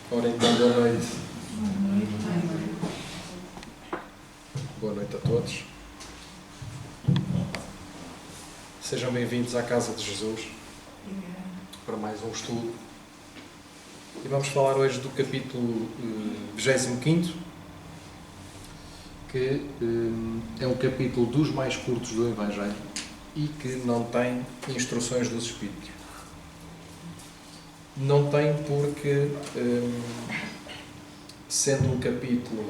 Ora então, boa noite. Boa noite a todos. Sejam bem-vindos à Casa de Jesus para mais um estudo. E vamos falar hoje do capítulo 25º, que é um capítulo dos mais curtos do Evangelho e que não tem instruções dos Espíritos. Não tem porque, sendo um capítulo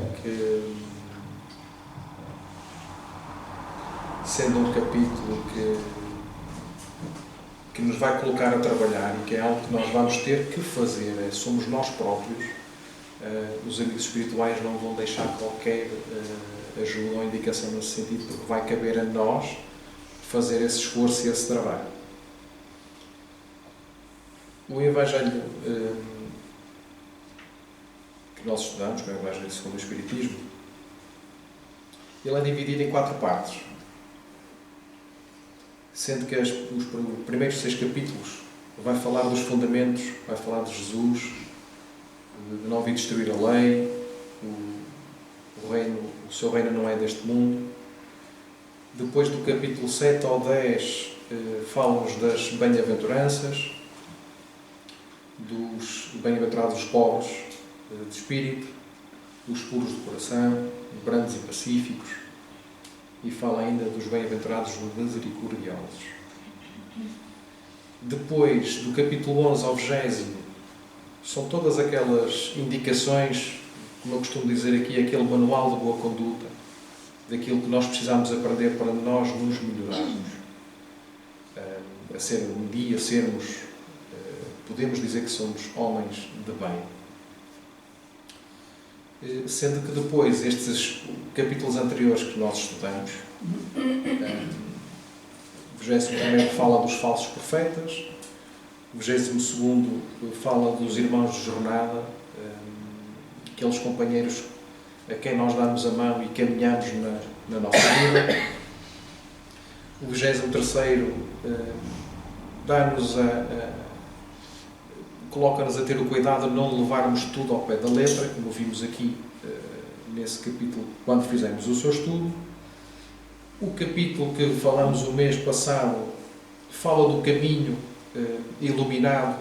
que nos vai colocar a trabalhar e que é algo que nós vamos ter que fazer, somos nós próprios, os amigos espirituais não vão deixar qualquer ajuda ou indicação nesse sentido, porque vai caber a nós fazer esse esforço e esse trabalho. O Evangelho que nós estudamos, que é o Evangelho segundo o Espiritismo, ele é dividido em 4 partes. Sendo que os primeiros 6 capítulos vai falar dos fundamentos, vai falar de Jesus, de não vir destruir a lei, o seu reino não é deste mundo. Depois do capítulo 7 ao 10 falam-nos das bem-aventuranças, dos bem-aventurados os pobres de espírito, os puros de coração, brandos e pacíficos, e fala ainda dos bem-aventurados misericordiosos. Depois, do capítulo 11 ao 20, são todas aquelas indicações, como eu costumo dizer aqui, aquele manual de boa conduta, daquilo que nós precisamos aprender para nós nos melhorarmos. A ser um dia podemos dizer que somos homens de bem. Sendo que depois, estes capítulos anteriores que nós estudamos, o 21º fala dos falsos profetas, o 22º fala dos irmãos de jornada, aqueles companheiros a quem nós damos a mão e caminhamos na nossa vida. O 23º coloca-nos a ter o cuidado de não levarmos tudo ao pé da letra, como vimos aqui nesse capítulo, quando fizemos o seu estudo. O capítulo que falamos o mês passado fala do caminho iluminado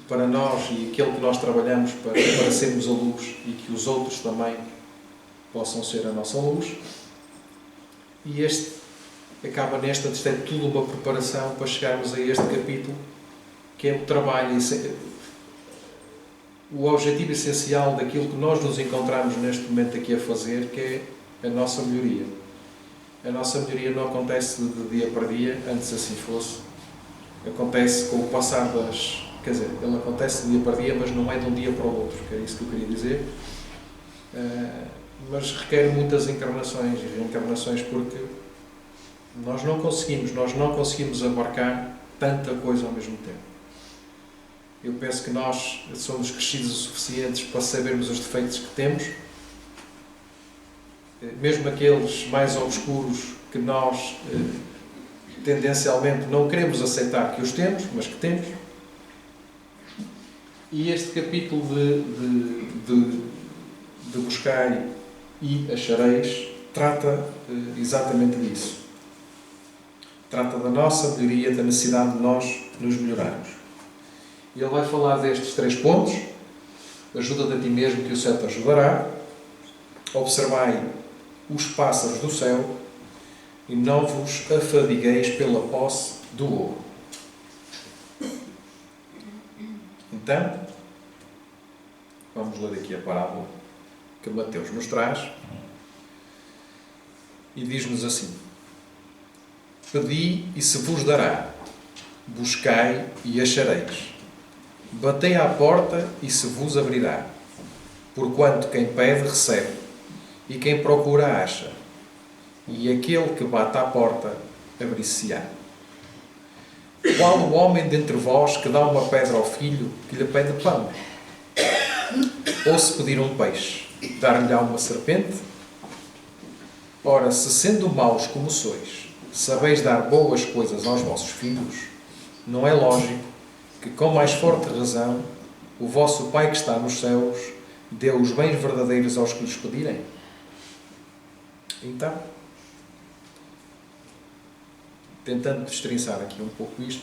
para nós e aquele que nós trabalhamos para sermos a luz e que os outros também possam ser a nossa luz. E este acaba isto é tudo uma preparação para chegarmos a este capítulo, que é o trabalho, o objetivo essencial daquilo que nós nos encontramos neste momento aqui a fazer, que é a nossa melhoria. A nossa melhoria não acontece de dia para dia, antes assim fosse. Acontece com o passar ele acontece de dia para dia, mas não é de um dia para o outro, que é isso que eu queria dizer. Mas requer muitas encarnações e reencarnações, porque nós não conseguimos abarcar tanta coisa ao mesmo tempo. Eu penso que nós somos crescidos o suficientes para sabermos os defeitos que temos, mesmo aqueles mais obscuros que nós tendencialmente não queremos aceitar que os temos, mas que temos. E este capítulo de buscar e achareis trata exatamente disso. Trata da nossa melhoria, da necessidade de nós nos melhorarmos. E ele vai falar destes 3 pontos. Ajuda-te a ti mesmo, que o céu te ajudará. Observai os pássaros do céu e não vos afadigueis pela posse do ouro. Então, vamos ler aqui a parábola que Mateus nos traz e diz-nos assim: Pedi e se vos dará, buscai e achareis, batei à porta e se vos abrirá, porquanto quem pede recebe, e quem procura acha, e aquele que bate à porta abrir-se-á. Qual o homem dentre vós que dá uma pedra ao filho que lhe pede pão? Ou se pedir um peixe, dar-lhe-á uma serpente? Ora, se sendo maus como sois, sabeis dar boas coisas aos vossos filhos, não é lógico que com mais forte razão o vosso Pai que está nos céus dê os bens verdadeiros aos que lhes pedirem. Então, tentando destrinçar aqui um pouco isto,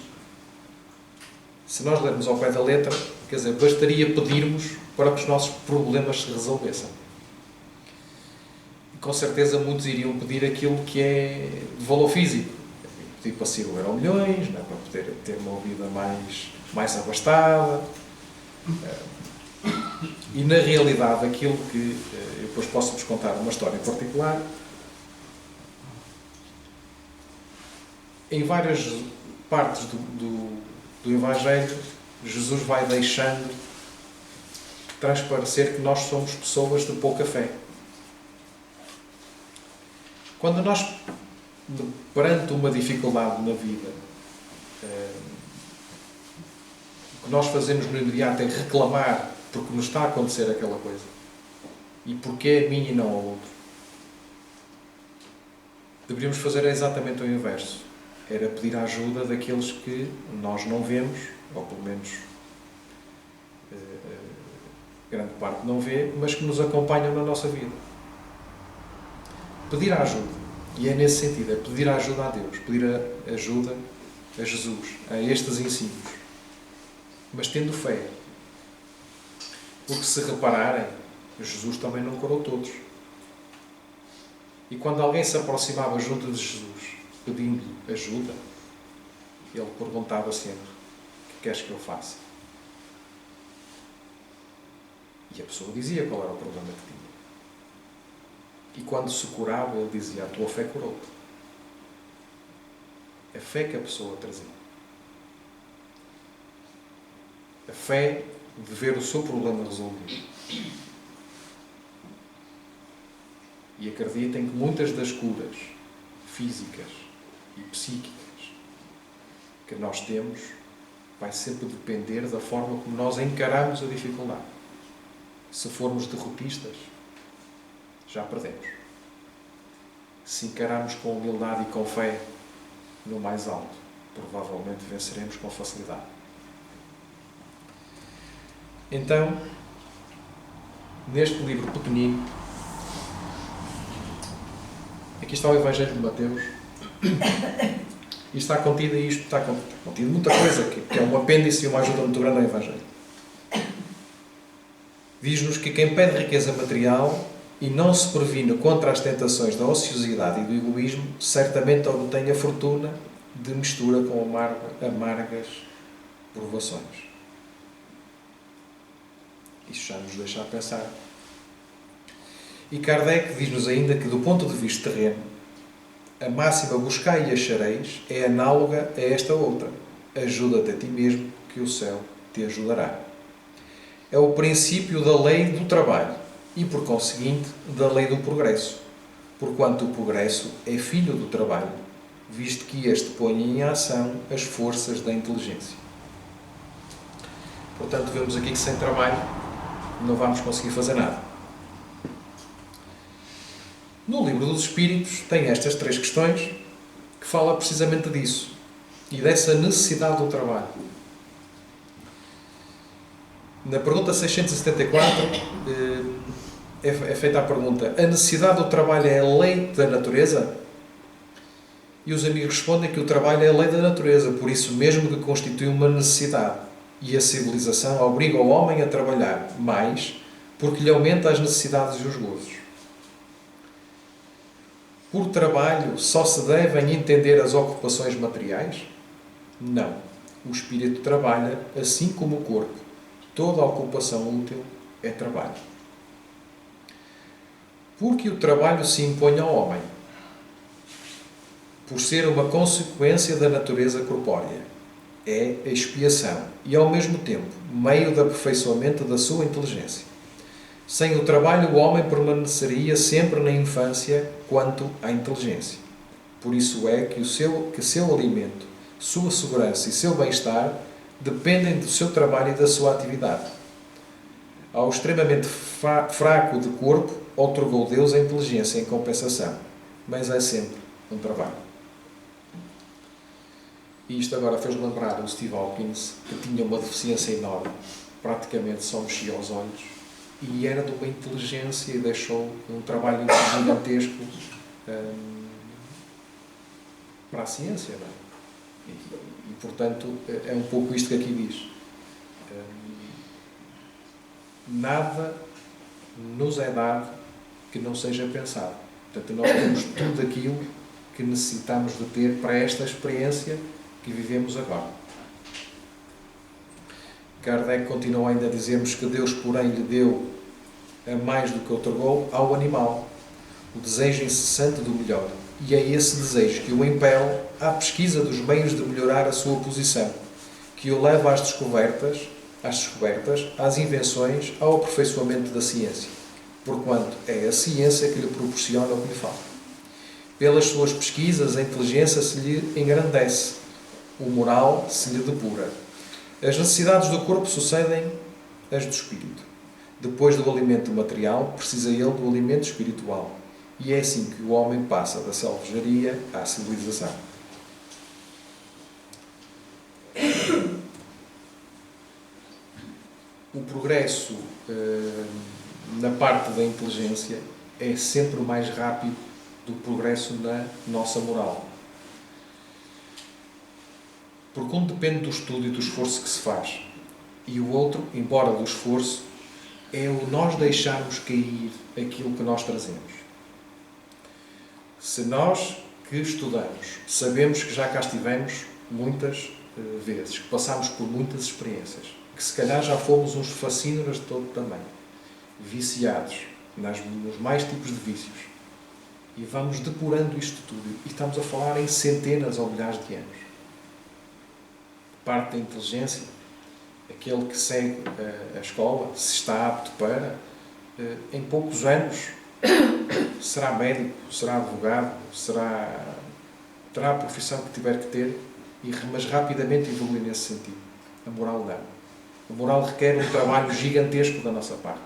se nós lermos ao pé da letra, quer dizer, bastaria pedirmos para que os nossos problemas se resolvessem. E com certeza muitos iriam pedir aquilo que é de valor físico. Pedir para ser o Euromilhões, não é? Para poder ter uma vida mais abastada. E na realidade aquilo que eu depois posso-vos contar uma história em particular. Em várias partes do Evangelho, Jesus vai deixando transparecer que nós somos pessoas de pouca fé. Quando nós, perante uma dificuldade na vida, o que nós fazemos no imediato é reclamar porque nos está a acontecer aquela coisa. E porque é a mim e não ao outro. Deveríamos fazer exatamente o inverso. Era pedir a ajuda daqueles que nós não vemos, ou pelo menos grande parte não vê, mas que nos acompanham na nossa vida. Pedir a ajuda. E é nesse sentido, é pedir a ajuda a Deus, pedir a ajuda a Jesus, a estes ensinos. Mas tendo fé. Porque se repararem, Jesus também não curou todos. E quando alguém se aproximava junto de Jesus, pedindo ajuda, ele perguntava sempre: o que queres que eu faça? E a pessoa dizia qual era o problema que tinha. E quando se curava, ele dizia: a tua fé curou-te. A fé que a pessoa trazia. A fé de ver o seu problema resolvido. E acreditem que muitas das curas físicas e psíquicas que nós temos vai sempre depender da forma como nós encaramos a dificuldade. Se formos derrotistas, já perdemos. Se encararmos com humildade e com fé no mais alto, provavelmente venceremos com facilidade. Então, neste livro pequenino, aqui está o Evangelho de Mateus, e está contido muita coisa, que é um apêndice e uma ajuda muito grande ao Evangelho. Diz-nos que quem pede riqueza material e não se previne contra as tentações da ociosidade e do egoísmo, certamente obtém a fortuna de mistura com amargas provações. Isso já nos deixa a pensar. E Kardec diz-nos ainda que, do ponto de vista terreno, a máxima buscai e achareis é análoga a esta outra: ajuda-te a ti mesmo, que o céu te ajudará. É o princípio da lei do trabalho e, por conseguinte, da lei do progresso, porquanto o progresso é filho do trabalho, visto que este põe em ação as forças da inteligência. Portanto, vemos aqui que sem trabalho não vamos conseguir fazer nada. No Livro dos Espíritos tem estas 3 questões que fala precisamente disso e dessa necessidade do trabalho. Na pergunta 674 é feita a pergunta: a necessidade do trabalho é a lei da natureza? E os amigos respondem que o trabalho é a lei da natureza, por isso mesmo que constitui uma necessidade. E a civilização obriga o homem a trabalhar mais porque lhe aumenta as necessidades e os gozos. Por trabalho só se devem entender as ocupações materiais? Não. O espírito trabalha assim como o corpo. Toda ocupação útil é trabalho. Porque o trabalho se impõe ao homem, por ser uma consequência da natureza corpórea. É a expiação e, ao mesmo tempo, meio de aperfeiçoamento da sua inteligência. Sem o trabalho, o homem permaneceria sempre na infância quanto à inteligência. Por isso é que seu alimento, sua segurança e seu bem-estar dependem do seu trabalho e da sua atividade. Ao extremamente fraco de corpo, outorgou Deus a inteligência em compensação, mas é sempre um trabalho. E isto agora fez-me lembrar o Steve Hawkins, que tinha uma deficiência enorme, praticamente só mexia os olhos, e era de uma inteligência e deixou um trabalho gigantesco para a ciência, não é? E, portanto, é um pouco isto que aqui diz. Nada nos é dado que não seja pensado. Portanto, nós temos tudo aquilo que necessitamos de ter para esta experiência que vivemos agora. Kardec continua ainda a dizer-nos que Deus, porém, lhe deu a mais do que outorgou ao animal, o desejo incessante do melhor. E é esse desejo que o impele à pesquisa dos meios de melhorar a sua posição, que o leva às descobertas, às invenções, ao aperfeiçoamento da ciência, porquanto é a ciência que lhe proporciona o que lhe falta. Pelas suas pesquisas, a inteligência se lhe engrandece, o moral se lhe depura. As necessidades do corpo sucedem às do espírito. Depois do alimento material, precisa ele do alimento espiritual. E é assim que o homem passa da selvageria à civilização. O progresso na parte da inteligência é sempre mais rápido do progresso na nossa moral. Porque um depende do estudo e do esforço que se faz. E o outro, embora do esforço, é o nós deixarmos cair aquilo que nós trazemos. Se nós que estudamos sabemos que já cá estivemos muitas vezes, que passámos por muitas experiências, que se calhar já fomos uns fascínoras de todo tamanho, viciados nos mais tipos de vícios, e vamos depurando isto tudo, e estamos a falar em centenas ou milhares de anos. Parte da inteligência, aquele que segue a escola, se está apto para, em poucos anos, será médico, será advogado, terá a profissão que tiver que ter, mas rapidamente evolui nesse sentido. A moral não. A moral requer um trabalho gigantesco da nossa parte.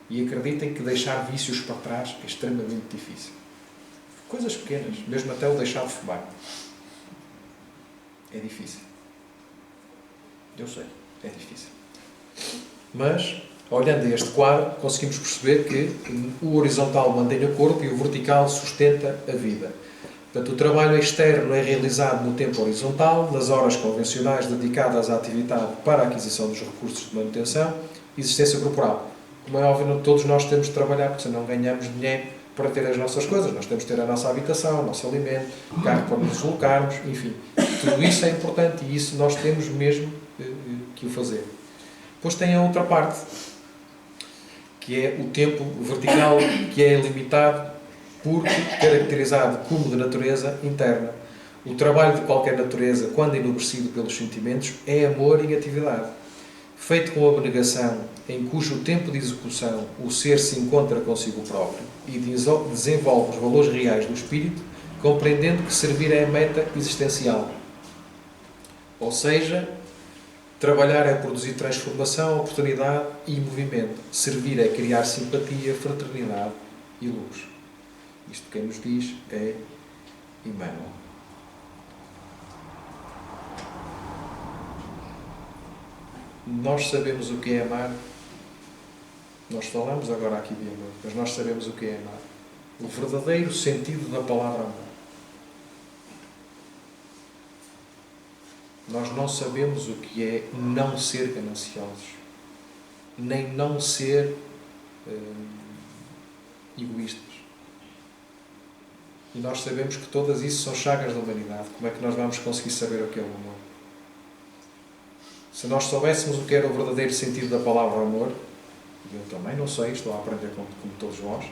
E acreditem que deixar vícios para trás é extremamente difícil. Coisas pequenas, mesmo até o deixar de fumar. É difícil. Eu sei, é difícil. Mas, olhando a este quadro, conseguimos perceber que o horizontal mantém o corpo e o vertical sustenta a vida. Portanto, o trabalho externo é realizado no tempo horizontal, nas horas convencionais dedicadas à atividade para a aquisição dos recursos de manutenção e existência corporal. Como é óbvio, todos nós temos de trabalhar, porque senão ganhamos dinheiro para ter as nossas coisas. Nós temos de ter a nossa habitação, o nosso alimento, carro para nos deslocarmos, enfim. Tudo isso é importante e isso nós temos mesmo que o fazer. Depois tem a outra parte, que é o tempo vertical, que é ilimitado, porque caracterizado como de natureza interna. O trabalho de qualquer natureza, quando enobrecido pelos sentimentos, é amor e atividade. Feito com abnegação, em cujo tempo de execução o ser se encontra consigo próprio e desenvolve os valores reais do espírito, compreendendo que servir é a meta existencial. Ou seja, trabalhar é produzir transformação, oportunidade e movimento. Servir é criar simpatia, fraternidade e luz. Isto quem nos diz é Emmanuel. Nós sabemos o que é amar. Nós falamos agora aqui de amor, mas nós sabemos o que é amar. O verdadeiro sentido da palavra amor. Nós não sabemos o que é não ser gananciosos, nem não ser egoístas. E nós sabemos que todas isso são chagas da humanidade. Como é que nós vamos conseguir saber o que é o amor? Se nós soubéssemos o que era o verdadeiro sentido da palavra amor, e eu também não sei, estou a aprender como todos vós,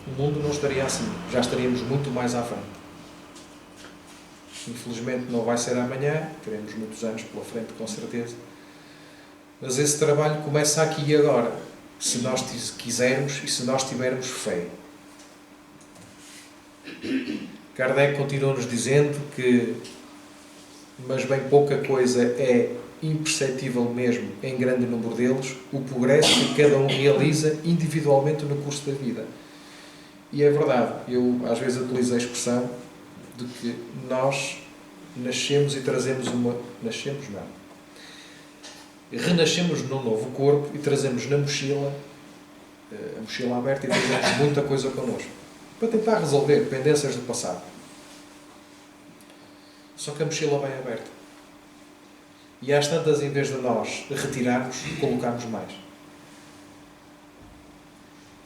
o mundo não estaria assim. Já estaríamos muito mais à frente. Infelizmente não vai ser amanhã, teremos muitos anos pela frente, com certeza. Mas esse trabalho começa aqui e agora, se nós quisermos e se nós tivermos fé. Kardec continua-nos dizendo que, mas bem pouca coisa é imperceptível mesmo em grande número deles, o progresso que cada um realiza individualmente no curso da vida. E é verdade, eu às vezes utilizo a expressão de que nós nascemos e trazemos uma... Nascemos, não. Renascemos num novo corpo e trazemos na mochila, a mochila aberta, e trazemos muita coisa connosco. Para tentar resolver pendências do passado. Só que a mochila vai aberta. E às tantas, em vez de nós retirarmos, colocamos mais.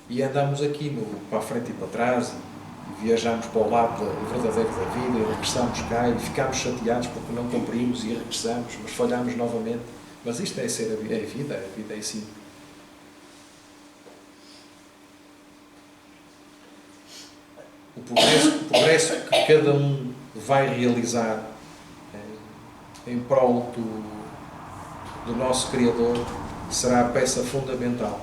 E andamos aqui para a frente e para trás, e viajamos para o lado verdadeiro da vida, e regressamos cá, e ficamos chateados porque não cumprimos, e regressamos, mas falhamos novamente. Mas isto é ser a vida é assim. O progresso que cada um vai realizar em prol do nosso Criador será a peça fundamental.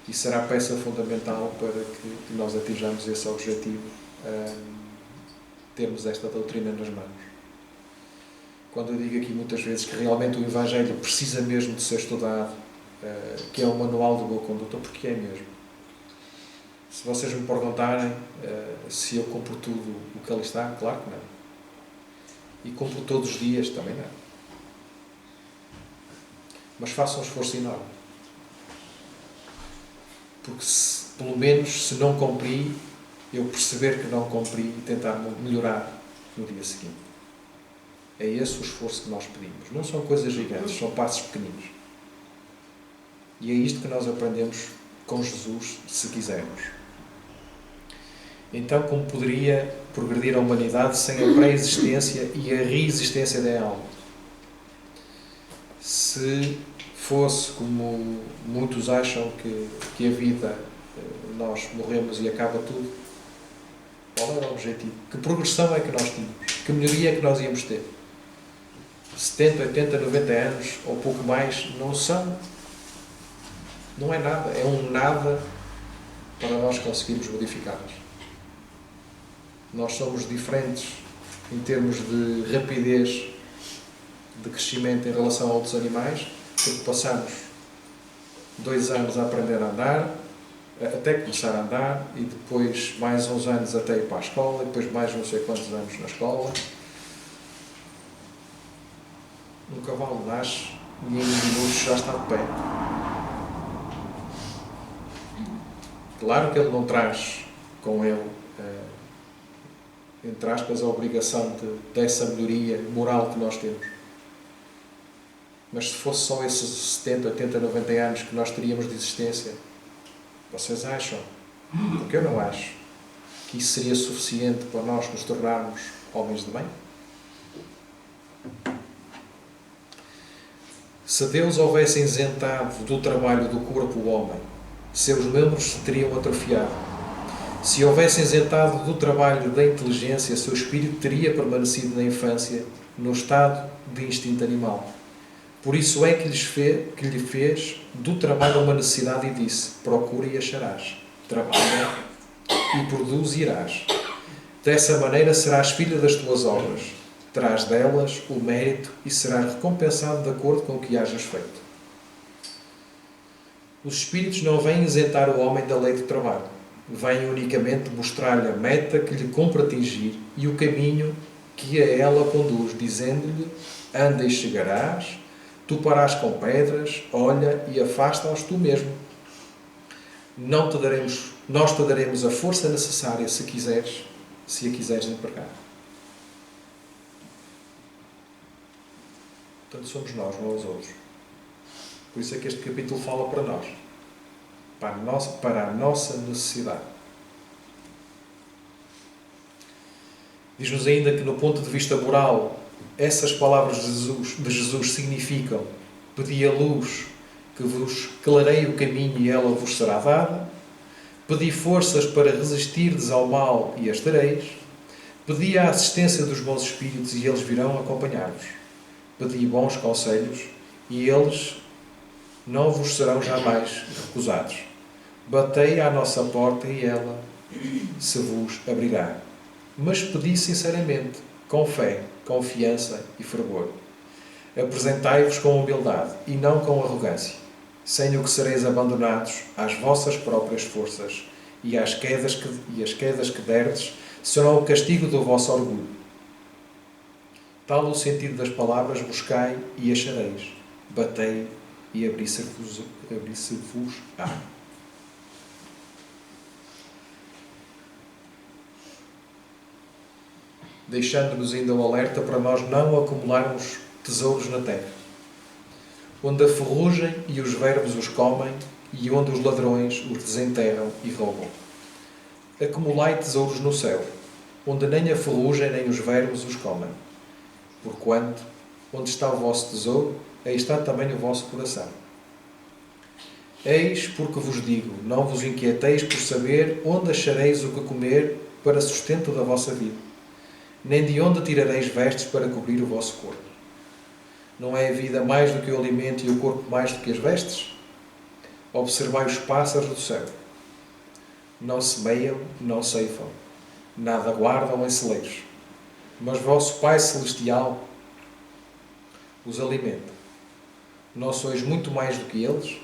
E será a peça fundamental para que nós atinjamos esse objetivo, termos esta doutrina nas mãos. Quando eu digo aqui muitas vezes que realmente o Evangelho precisa mesmo de ser estudado, que é um manual de boa conduta, porque é mesmo. Se vocês me perguntarem se eu cumpro tudo o que ali está, claro que não. E cumpro todos os dias, também não. Mas faço um esforço enorme. Porque, pelo menos, se não cumpri, eu perceber que não cumpri e tentar melhorar no dia seguinte. É esse o esforço que nós pedimos. Não são coisas gigantes, são passos pequeninos. E é isto que nós aprendemos com Jesus, se quisermos. Então, como poderia progredir a humanidade sem a pré-existência e a reexistência da alma? Se fosse como muitos acham que a vida, nós morremos e acaba tudo, qual era o objetivo? Que progressão é que nós tínhamos? Que melhoria é que nós íamos ter? 70, 80, 90 anos ou pouco mais não são. Não é nada. É um nada para nós conseguirmos modificar-nos. Nós somos diferentes em termos de rapidez de crescimento em relação a outros animais, porque passamos 2 anos a aprender a andar, até começar a andar, e depois mais uns anos até ir para a escola, e depois mais não sei quantos anos na escola. Um cavalo nasce e em minutos já está de pé. Claro que ele não traz com ele, entre aspas, a obrigação dessa melhoria moral que nós temos. Mas se fosse só esses 70, 80, 90 anos que nós teríamos de existência, vocês acham, porque eu não acho, que isso seria suficiente para nós nos tornarmos homens de bem? Se Deus houvesse isentado do trabalho do corpo o homem, seus membros se teriam atrofiado. Se houvesse isentado do trabalho da inteligência, seu espírito teria permanecido na infância, no estado de instinto animal. Por isso é que lhe fez do trabalho uma necessidade e disse: procura e acharás, trabalha e produzirás. Dessa maneira serás filha das tuas obras, terás delas o mérito e serás recompensado de acordo com o que hajas feito. Os Espíritos não vêm isentar o homem da lei do trabalho, vêm unicamente mostrar-lhe a meta que lhe cumpre atingir e o caminho que a ela conduz, dizendo-lhe: anda e chegarás, tu parás com pedras, olha e afasta-os tu mesmo. Nós te daremos a força necessária se a quiseres empregar. Portanto, somos nós, não os outros. Por isso é que este capítulo fala para nós. Para a nossa necessidade. Diz-nos ainda que, no ponto de vista moral, essas palavras de Jesus significam: pedi a luz que vos clareie o caminho e ela vos será dada. Pedi forças para resistirdes ao mal e as tereis. Pedi a assistência dos bons espíritos e eles virão acompanhar-vos. Pedi bons conselhos e eles não vos serão jamais recusados. Batei à nossa porta e ela se vos abrirá. Mas pedi sinceramente, com fé, confiança e fervor. Apresentai-vos com humildade e não com arrogância, sem o que sereis abandonados às vossas próprias forças, e as quedas que derdes serão o castigo do vosso orgulho. Tal o sentido das palavras: buscai e achareis, batei e abrir-se-vos-á. Deixando-nos ainda o alerta para nós não acumularmos tesouros na terra, onde a ferrugem e os vermes os comem e onde os ladrões os desenterram e roubam. Acumulai tesouros no céu, onde nem a ferrugem nem os vermes os comem. Porquanto, onde está o vosso tesouro, aí está também o vosso coração. Eis porque vos digo, não vos inquieteis por saber onde achareis o que comer para sustento da vossa vida, nem de onde tirareis vestes para cobrir o vosso corpo. Não é a vida mais do que o alimento e o corpo mais do que as vestes? Observai os pássaros do céu. Não semeiam, não ceifam, nada guardam em celeiros, mas vosso Pai Celestial os alimenta. Não sois muito mais do que eles?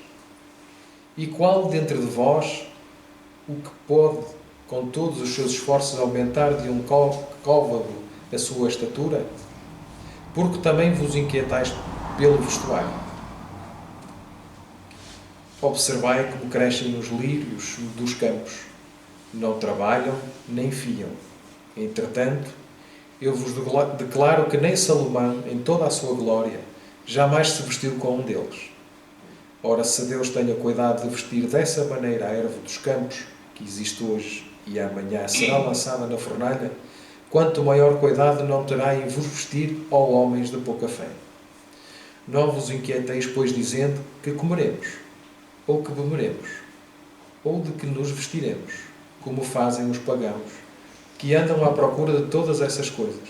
E qual dentre de vós o que pode, com todos os seus esforços, aumentar de um côvado a sua estatura? Porque também vos inquietais pelo vestuário. Observai como crescem os lírios dos campos. Não trabalham, nem fiam. Entretanto, eu vos declaro que nem Salomão, em toda a sua glória, jamais se vestiu com um deles. Ora, se Deus tenha cuidado de vestir dessa maneira a erva dos campos, que existe hoje e amanhã será lançada na fornalha, quanto maior cuidado não terá em vos vestir, ó homens de pouca fé. Não vos inquieteis, pois, dizendo que comeremos, ou que beberemos, ou de que nos vestiremos, como fazem os pagãos, que andam à procura de todas essas coisas.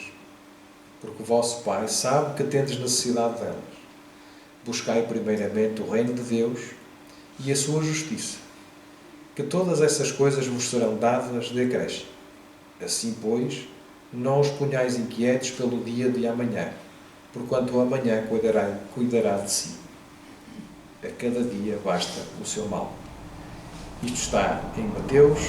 Porque o vosso Pai sabe que tendes necessidade delas. Buscai primeiramente o reino de Deus e a sua justiça, que todas essas coisas vos serão dadas de acréscimo. Assim, pois, não os ponhais inquietos pelo dia de amanhã, porquanto o amanhã cuidará de si. A cada dia basta o seu mal. Isto está em Mateus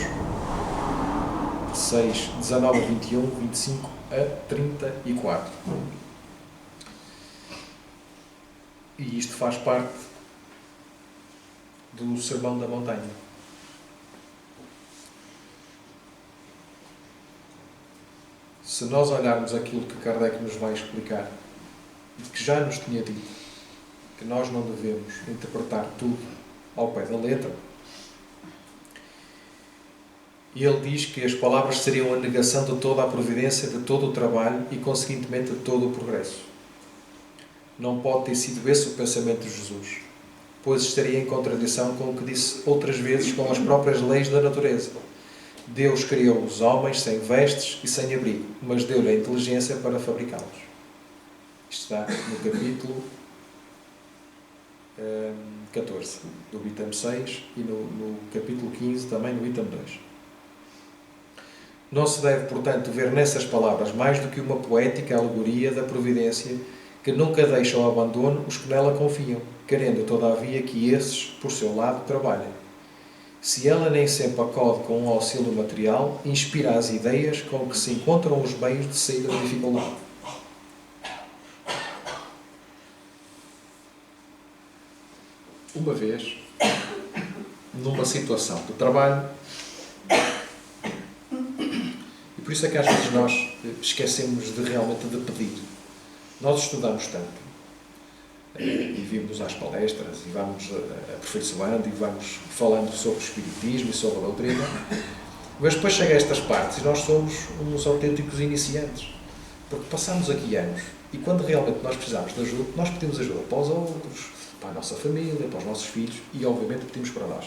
6, 19 a 21, 25 a 34. E isto faz parte do Sermão da Montanha. Se nós olharmos aquilo que Kardec nos vai explicar, e que já nos tinha dito, que nós não devemos interpretar tudo ao pé da letra, e ele diz que as palavras seriam a negação de toda a providência, de todo o trabalho e, consequentemente, de todo o progresso. Não pode ter sido esse o pensamento de Jesus, pois estaria em contradição com o que disse outras vezes com as próprias leis da natureza. Deus criou os homens sem vestes e sem abrigo, mas deu-lhe a inteligência para fabricá-los. Isto está no capítulo 14 do item 6 e no capítulo 15 também no item 2. Não se deve, portanto, ver nessas palavras mais do que uma poética alegoria da providência que nunca deixa ao abandono os que nela confiam, querendo, todavia, que esses, por seu lado, trabalhem. Se ela nem sempre acode com um auxílio material, inspira as ideias com que se encontram os meios de sair da dificuldade. Uma vez, numa situação de trabalho, e por isso é que às vezes nós esquecemos realmente de pedir. Nós estudamos tanto, e vimos às palestras, e vamos aperfeiçoando, e vamos falando sobre o Espiritismo e sobre a doutrina, mas depois chega a estas partes e nós somos uns autênticos iniciantes, porque passamos aqui anos, e quando realmente nós precisamos de ajuda, nós pedimos ajuda para os outros, para a nossa família, para os nossos filhos, e obviamente pedimos para nós.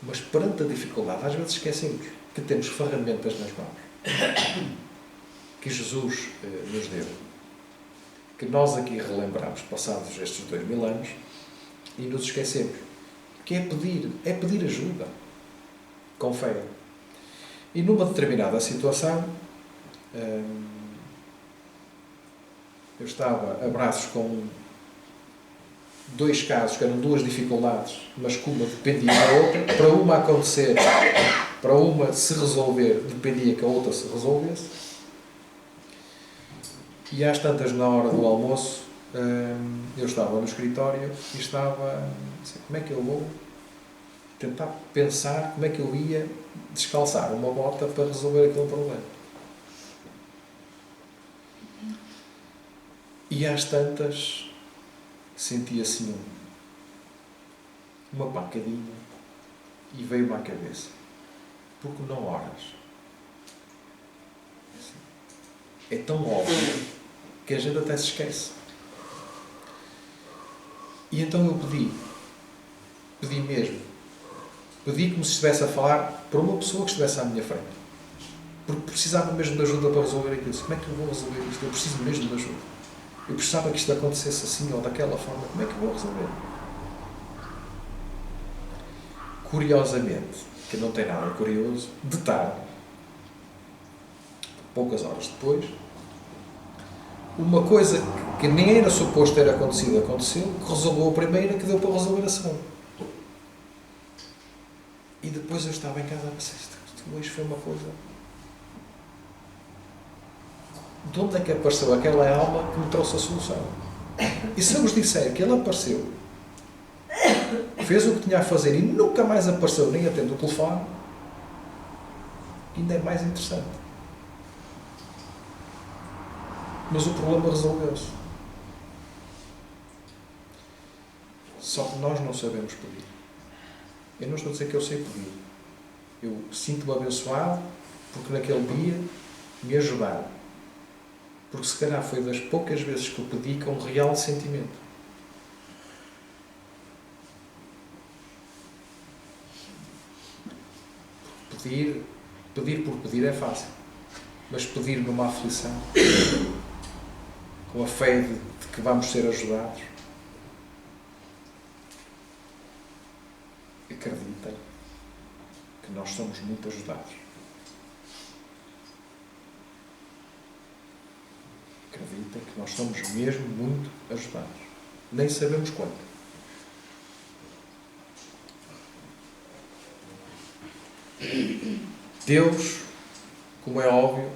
Mas perante a dificuldade, às vezes esquecemos que temos ferramentas nas mãos, que Jesus nos deu, que nós aqui relembramos, passados estes 2000 anos, e nos esquecemos, que é pedir ajuda, com fé. E numa determinada situação, eu estava a braços com dois casos, que eram duas dificuldades, mas que uma dependia da outra. Para uma acontecer, para uma se resolver, dependia que a outra se resolvesse. E às tantas, na hora do almoço, eu estava no escritório e estava, assim, como é que eu vou tentar pensar como é que eu ia descalçar uma bota para resolver aquele problema. E às tantas senti assim uma pancadinha e veio-me à cabeça. Porque não oras? É tão óbvio que a gente até se esquece. E então eu pedi mesmo. Pedi como se estivesse a falar para uma pessoa que estivesse à minha frente. Porque precisava mesmo de ajuda para resolver aquilo. Como é que eu vou resolver isto? Eu preciso mesmo de ajuda. Eu precisava que isto acontecesse assim ou daquela forma. Como é que eu vou resolver? Curiosamente, que não tem nada curioso, de tarde, poucas horas depois, uma coisa que nem era suposto ter acontecido, aconteceu, que resolveu a primeira, que deu para resolver a segunda. E depois eu estava em casa a pensar, isto hoje foi uma coisa... De onde é que apareceu aquela alma que me trouxe a solução? E se eu vos disser que ele apareceu, fez o que tinha a fazer e nunca mais apareceu, nem atende o telefone, ainda é mais interessante. Mas o problema resolveu-se. Só que nós não sabemos pedir. Eu não estou a dizer que eu sei pedir. Eu sinto-me abençoado porque naquele dia me ajudaram. Porque se calhar foi das poucas vezes que eu pedi com um real sentimento. Pedir por pedir é fácil. Mas pedir numa aflição, com a fé de que vamos ser ajudados, acreditem que nós somos muito ajudados. Acreditem que nós somos mesmo muito ajudados. Nem sabemos quanto. Deus, como é óbvio,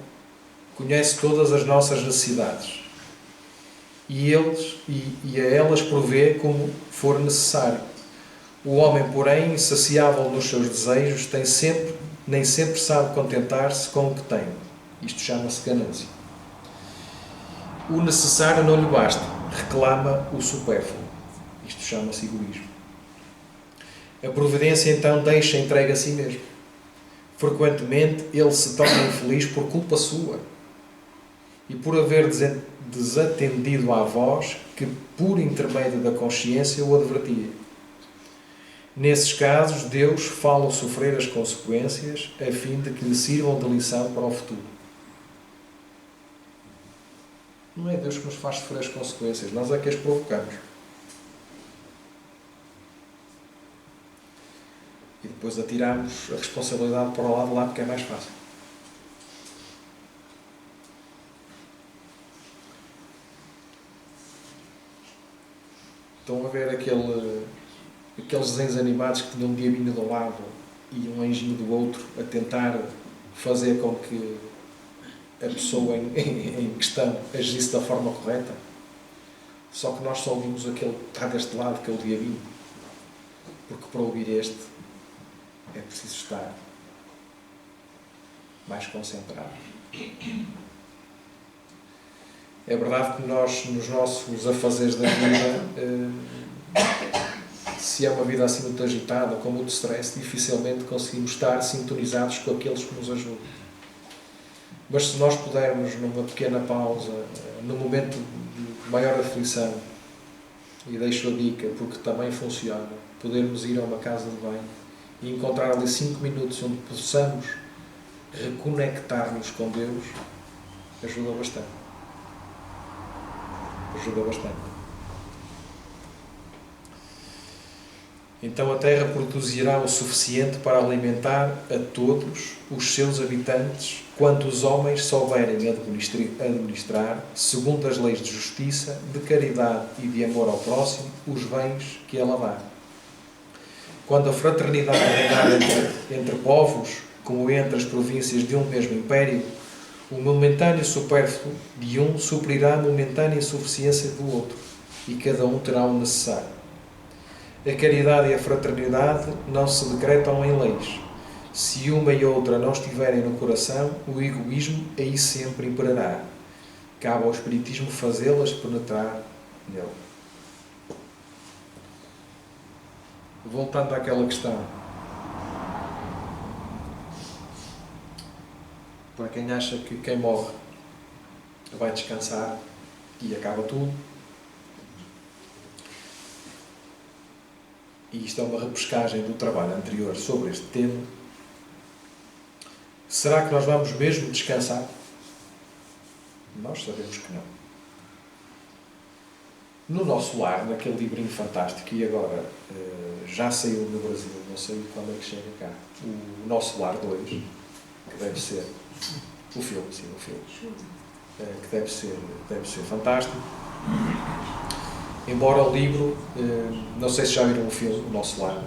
conhece todas as nossas necessidades. E a elas provê como for necessário. O homem, porém, insaciável nos seus desejos, nem sempre sabe contentar-se com o que tem. Isto chama-se ganância. O necessário não lhe basta, reclama o supérfluo. Isto chama-se egoísmo. A providência então deixa entregue a si mesmo. Frequentemente ele se torna infeliz por culpa sua e por haver desatendido à voz que, por intermédio da consciência, o advertia. Nesses casos, Deus fala sofrer as consequências a fim de que lhe sirvam de lição para o futuro. Não é Deus que nos faz sofrer as consequências, nós é que as provocamos. E depois atiramos a responsabilidade para o lado de lá porque é mais fácil. Estão a ver aqueles desenhos animados que tinham um diabinho de um lado e um anjinho do outro a tentar fazer com que a pessoa em questão agisse da forma correta? Só que nós só ouvimos aquele que está deste lado, que é o diabinho. Porque para ouvir este é preciso estar mais concentrado. É verdade que nós, nos nossos afazeres da vida, se é uma vida assim muito agitada, com muito stress, dificilmente conseguimos estar sintonizados com aqueles que nos ajudam. Mas se nós pudermos, numa pequena pausa, num momento de maior aflição, e deixo a dica, porque também funciona, podermos ir a uma casa de banho e encontrar ali 5 minutos onde possamos reconectar-nos com Deus, ajuda bastante. Ajuda bastante. Então a terra produzirá o suficiente para alimentar a todos os seus habitantes, quando os homens souberem administrar, segundo as leis de justiça, de caridade e de amor ao próximo, os bens que ela dá. Quando a fraternidade reinar entre povos, como entre as províncias de um mesmo império, o momentâneo supérfluo de um suprirá a momentânea insuficiência do outro, e cada um terá o necessário. A caridade e a fraternidade não se decretam em leis. Se uma e outra não estiverem no coração, o egoísmo aí sempre imperará. Cabe ao Espiritismo fazê-las penetrar nele. Voltando àquela questão, para quem acha que quem morre vai descansar e acaba tudo, e isto é uma repescagem do trabalho anterior sobre este tema, será que nós vamos mesmo descansar? Nós sabemos que não. No nosso lar, naquele livrinho fantástico, e agora já saiu no Brasil, não sei quando é que chega cá, o Nosso Lar 2, que deve ser o filme, sim, o filme, que deve ser fantástico. Embora o livro, não sei se já viram o filme, O Nosso Lar,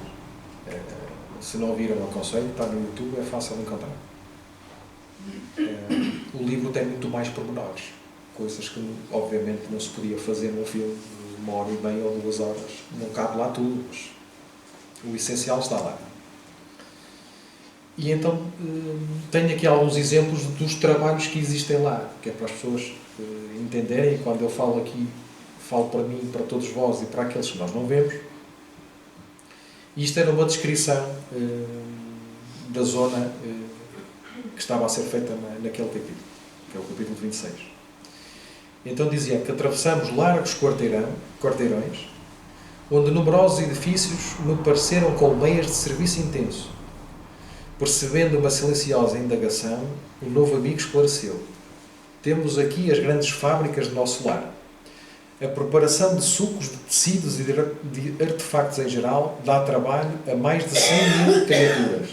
se não viram, aconselho, está no YouTube, é fácil de encontrar. O livro tem muito mais pormenores, coisas que obviamente não se podia fazer num filme de 1h30 ou 2 horas, não cabe lá tudo, mas o essencial está lá. E então tenho aqui alguns exemplos dos trabalhos que existem lá, que é para as pessoas entenderem, e quando eu falo aqui, falo para mim, para todos vós e para aqueles que nós não vemos. E isto era uma descrição da zona que estava a ser feita naquele capítulo, que é o capítulo 26. Então dizia que atravessamos largos quarteirões, onde numerosos edifícios me pareceram colmeias de serviço intenso. Percebendo uma silenciosa indagação, o novo amigo esclareceu. Temos aqui as grandes fábricas do nosso lar. A preparação de sucos, de tecidos e de artefactos em geral dá trabalho a mais de 100.000 criaturas.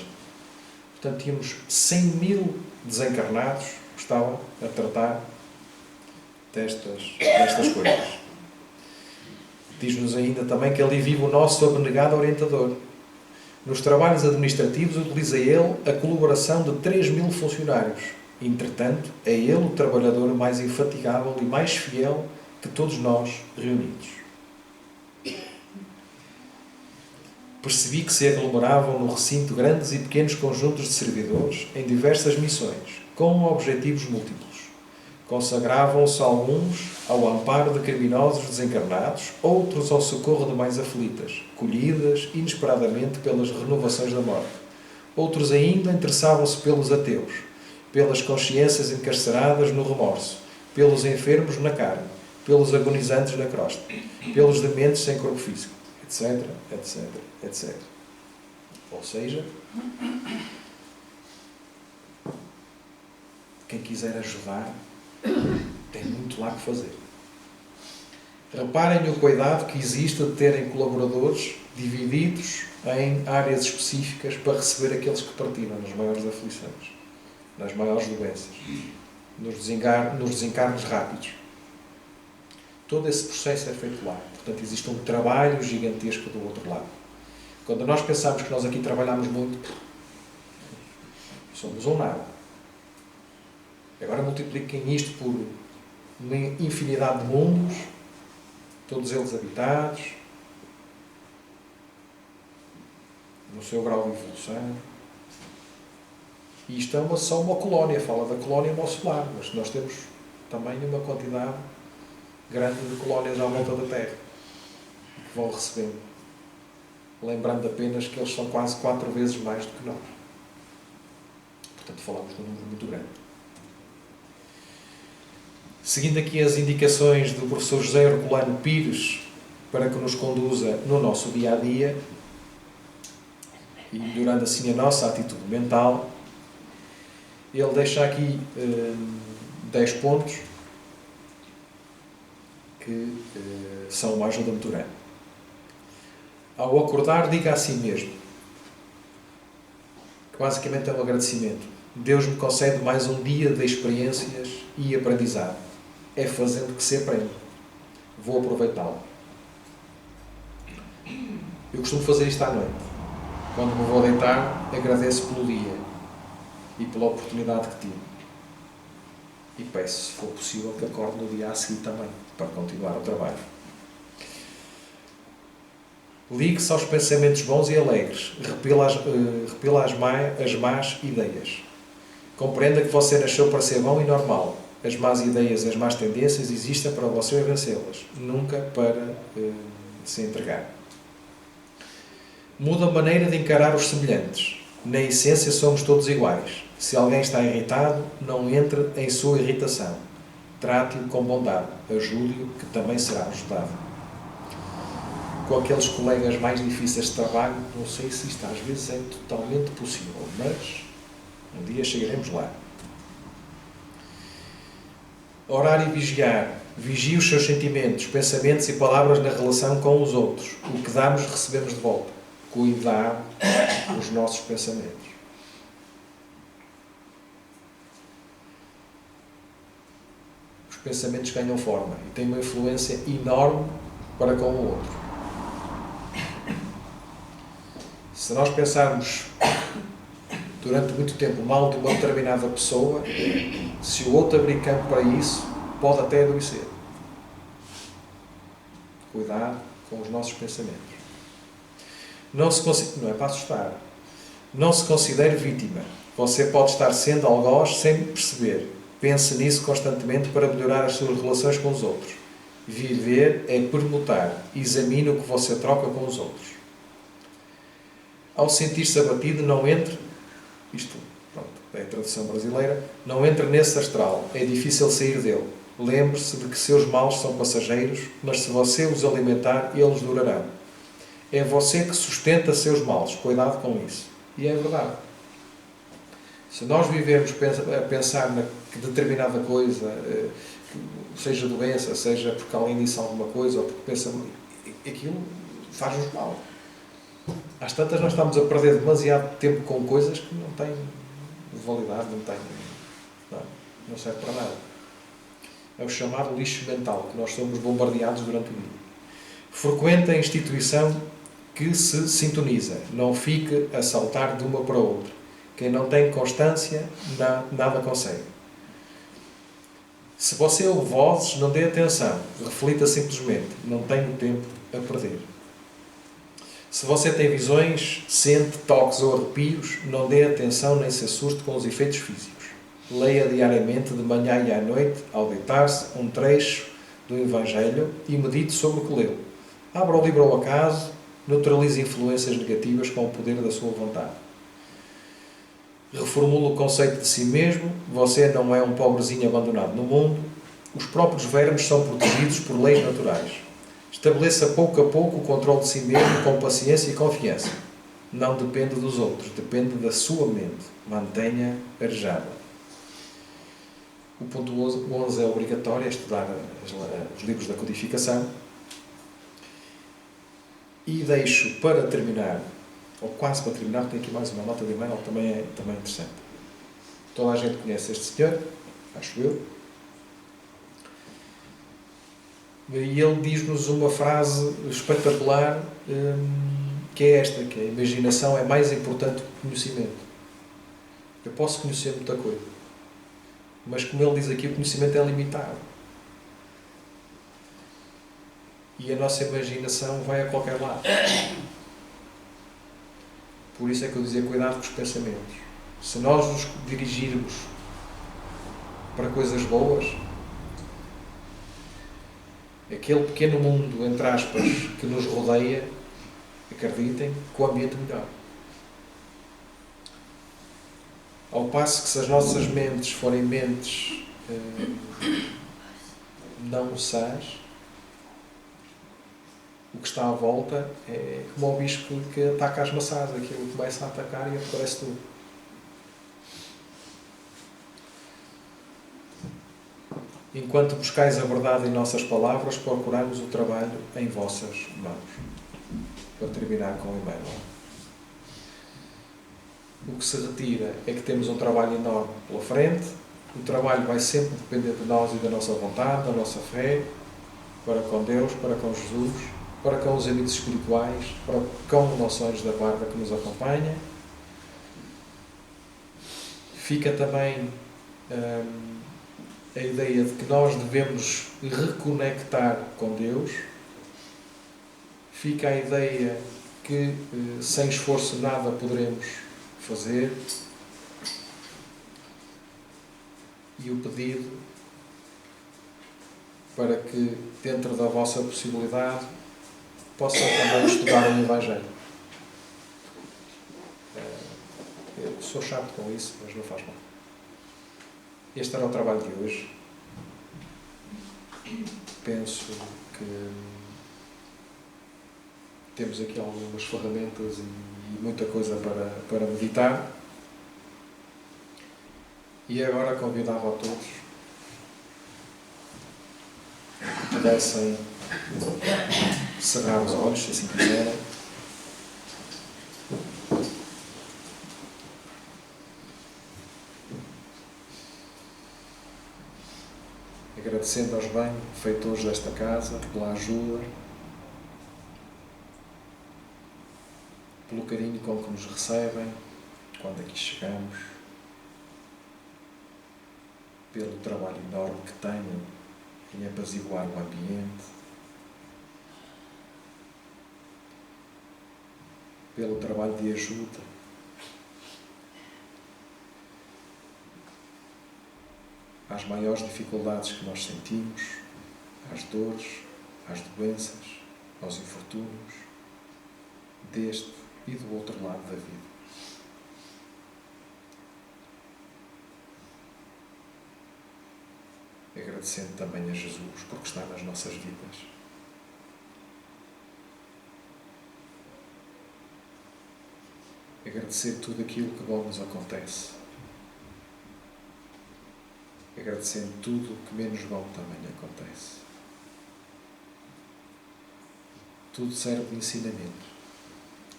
Portanto, tínhamos 100.000 desencarnados que estavam a tratar destas coisas. Diz-nos ainda também que ali vive o nosso abnegado orientador. Nos trabalhos administrativos utiliza ele a colaboração de 3.000 funcionários. Entretanto, é ele o trabalhador mais infatigável e mais fiel que todos nós reunidos. Percebi que se aglomeravam no recinto grandes e pequenos conjuntos de servidores em diversas missões, com objetivos múltiplos. Consagravam-se alguns ao amparo de criminosos desencarnados, outros ao socorro de mais aflitas, colhidas inesperadamente pelas renovações da morte. Outros ainda interessavam-se pelos ateus, pelas consciências encarceradas no remorso, pelos enfermos na carne, pelos agonizantes na crosta, pelos dementes sem corpo físico, etc, etc, etc. Ou seja, quem quiser ajudar tem muito lá que fazer. Reparem no cuidado que existe de terem colaboradores divididos em áreas específicas para receber aqueles que partiram nas maiores aflições, nas maiores doenças, nos desencarnos rápidos. Todo esse processo é feito lá. Portanto, existe um trabalho gigantesco do outro lado. Quando nós pensamos que nós aqui trabalhamos muito, somos um nada. Agora multipliquem isto por uma infinidade de mundos, todos eles habitados, no seu grau de evolução. E isto é só uma colónia, fala da colónia nosso lar, mas nós temos também uma quantidade grande de colónias à volta da Terra, que vão recebendo. Lembrando apenas que eles são quase 4 vezes mais do que nós. Portanto, falamos de um número muito grande. Seguindo aqui as indicações do professor José Herculano Pires para que nos conduza no nosso dia-a-dia e melhorando assim a nossa atitude mental, ele deixa aqui 10 pontos que são uma ajuda muito grande. Ao acordar, diga a si mesmo, que basicamente é um agradecimento. Deus me concede mais um dia de experiências e aprendizado. É fazendo que se aprende. Vou aproveitá-lo. Eu costumo fazer isto à noite. Quando me vou deitar, agradeço pelo dia. e pela oportunidade que tive. E peço, se for possível, que acorde no dia a seguir também, para continuar o trabalho. Ligue-se aos pensamentos bons e alegres. Repela as más ideias. Compreenda que você nasceu para ser bom e normal. As más ideias, as más tendências existem para você vencê-las, nunca para se entregar. Muda a maneira de encarar os semelhantes. Na essência somos todos iguais. Se alguém está irritado, não entre em sua irritação. Trate-o com bondade. Ajude-o, que também será ajudado. Com aqueles colegas mais difíceis de trabalho, não sei se isto às vezes é totalmente possível, mas um dia chegaremos lá. Orar e vigiar. Vigie os seus sentimentos, pensamentos e palavras na relação com os outros. O que damos, recebemos de volta. Cuidar os nossos pensamentos. Os pensamentos ganham forma e têm uma influência enorme para com o outro. Se nós pensarmos durante muito tempo mal de uma determinada pessoa, se o outro abrir campo para isso, pode até adoecer. Cuidado com os nossos pensamentos. Não é para assustar. Não se considere vítima. Você pode estar sendo algoz sem perceber. Pense nisso constantemente para melhorar as suas relações com os outros. Viver é permutar. Examine o que você troca com os outros. Ao sentir-se abatido, não entre, isto pronto, é a tradução brasileira, não entre nesse astral, é difícil sair dele. Lembre-se de que seus males são passageiros, mas se você os alimentar, eles durarão. É você que sustenta seus males, cuidado com isso. E é verdade. Se nós vivemos a pensar que determinada coisa, seja doença, seja porque alguém disse alguma coisa, ou porque pensa, aquilo faz-nos mal. Às tantas nós estamos a perder demasiado tempo com coisas que não têm validade, não serve para nada. É o chamado lixo mental, que nós somos bombardeados durante o dia. Frequente a instituição que se sintoniza. Não fique a saltar de uma para outra. Quem não tem constância, nada consegue. Se você ouve vozes, não dê atenção. Reflita simplesmente. Não tenho tempo a perder. Se você tem visões, sente toques ou arrepios, não dê atenção nem se assuste com os efeitos físicos. Leia diariamente, de manhã e à noite, ao deitar-se, um trecho do Evangelho e medite sobre o que leu. Abra o livro ao acaso, neutralize influências negativas com o poder da sua vontade. Reformule o conceito de si mesmo. Você não é um pobrezinho abandonado no mundo. Os próprios vermes são protegidos por leis naturais. Estabeleça pouco a pouco o controle de si mesmo com paciência e confiança. Não depende dos outros, depende da sua mente. Mantenha arejada. O ponto 11 é obrigatório, é estudar os livros da codificação. E deixo para terminar, ou quase para terminar, tenho aqui mais uma nota de e-mail, também é interessante. Toda a gente conhece este senhor, acho eu. E ele diz-nos uma frase espetacular, que é esta, que a imaginação é mais importante que o conhecimento. Eu posso conhecer muita coisa, mas como ele diz aqui, o conhecimento é limitado. E a nossa imaginação vai a qualquer lado. Por isso é que eu dizia, cuidado com os pensamentos. Se nós nos dirigirmos para coisas boas, aquele pequeno mundo, entre aspas, que nos rodeia, acreditem, que o ambiente melhora. Ao passo que se as nossas mentes forem mentes não sãs, o que está à volta é como o bicho que ataca as maçãs, aquilo começa a atacar e aparece tudo. Enquanto buscais a verdade em nossas palavras, procuramos o trabalho em vossas mãos. Para terminar com o e-mail. O que se retira é que temos um trabalho enorme pela frente. O trabalho vai sempre depender de nós e da nossa vontade, da nossa fé, para com Deus, para com Jesus, para com os amigos espirituais, para com o nosso anjo da guarda que nos acompanha. Fica também a ideia de que nós devemos reconectar com Deus. Fica a ideia que sem esforço nada poderemos fazer. E o pedido para que, dentro da vossa possibilidade, possam também estudar o Evangelho. Eu sou chato com isso, mas não faz mal. Este era o trabalho de hoje. Penso que temos aqui algumas ferramentas e muita coisa para meditar. E agora convidava a todos que pudessem cerrar os olhos, se assim quiserem. Agradecendo aos benfeitores desta casa pela ajuda, pelo carinho com que nos recebem quando aqui chegamos, pelo trabalho enorme que têm em apaziguar o ambiente, pelo trabalho de ajuda, às maiores dificuldades que nós sentimos, às dores, às doenças, aos infortúnios, deste e do outro lado da vida. Agradecendo também a Jesus porque está nas nossas vidas. Agradecer tudo aquilo que bom nos acontece. Agradecendo tudo o que menos bom também acontece. Tudo serve de ensinamento.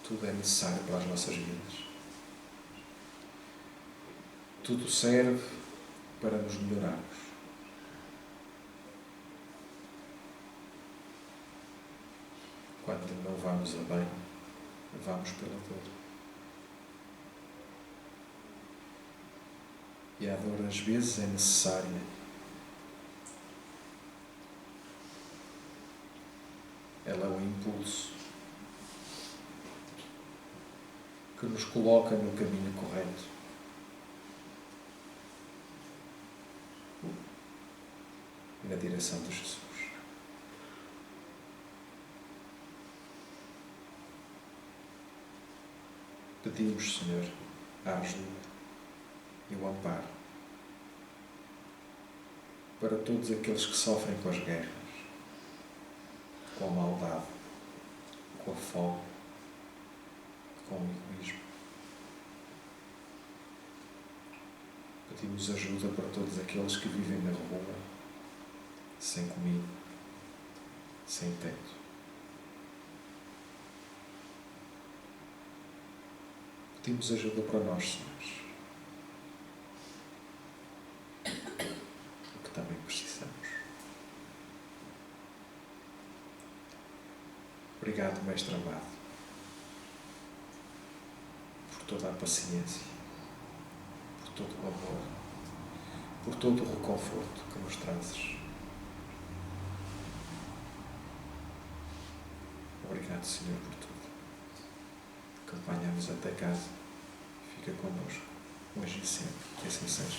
Tudo é necessário para as nossas vidas. Tudo serve para nos melhorarmos. Quando não vamos a bem, vamos pela dor. E a dor às vezes é necessária. Ela é o impulso que nos coloca no caminho correto. Na direção de Jesus. Pedimos, Senhor, a ajuda e o amparo para todos aqueles que sofrem com as guerras, com a maldade, com a fome, com o egoísmo. Pedimos ajuda para todos aqueles que vivem na rua, sem comida, sem teto. Pedimos ajuda para nós, senhores. O que também precisamos. Obrigado, Mestre amado, por toda a paciência, por todo o amor, por todo o reconforto que nos trazes. Obrigado, Senhor, por tudo. Acompanha-nos até casa. Fica connosco, hoje e sempre. Que assim seja.